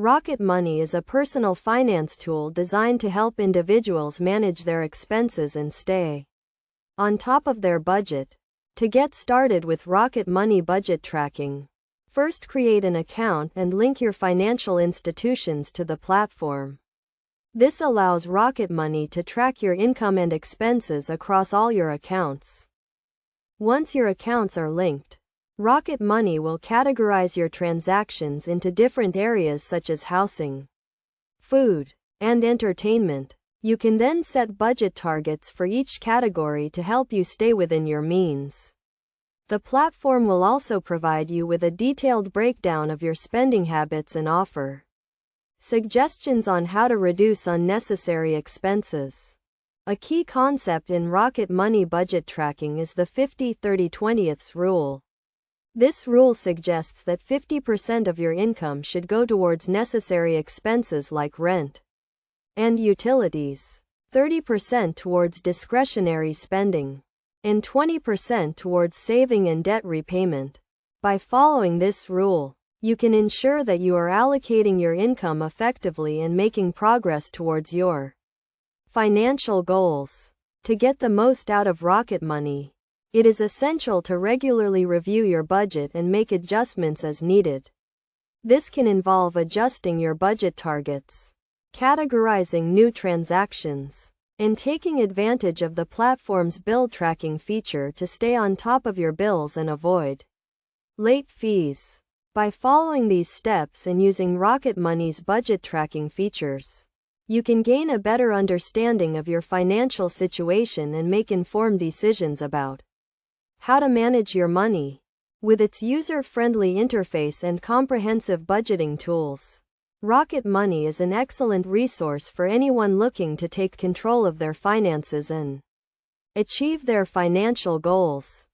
Rocket Money is a personal finance tool designed to help individuals manage their expenses and stay on top of their budget. To get started with Rocket Money budget tracking, first create an account and link your financial institutions to the platform. This allows Rocket Money to track your income and expenses across all your accounts. Once your accounts are linked, Rocket Money will categorize your transactions into different areas such as housing, food, and entertainment. You can then set budget targets for each category to help you stay within your means. The platform will also provide you with a detailed breakdown of your spending habits and offer suggestions on how to reduce unnecessary expenses. A key concept in Rocket Money budget tracking is the 50-30-20 rule. This rule suggests that 50% of your income should go towards necessary expenses like rent and utilities, 30% towards discretionary spending, and 20% towards saving and debt repayment. By following this rule, you can ensure that you are allocating your income effectively and making progress towards your financial goals. To get the most out of Rocket Money, it is essential to regularly review your budget and make adjustments as needed. This can involve adjusting your budget targets, categorizing new transactions, and taking advantage of the platform's bill tracking feature to stay on top of your bills and avoid late fees. By following these steps and using Rocket Money's budget tracking features, you can gain a better understanding of your financial situation and make informed decisions about how to manage your money. With its user-friendly interface and comprehensive budgeting tools, Rocket Money is an excellent resource for anyone looking to take control of their finances and achieve their financial goals.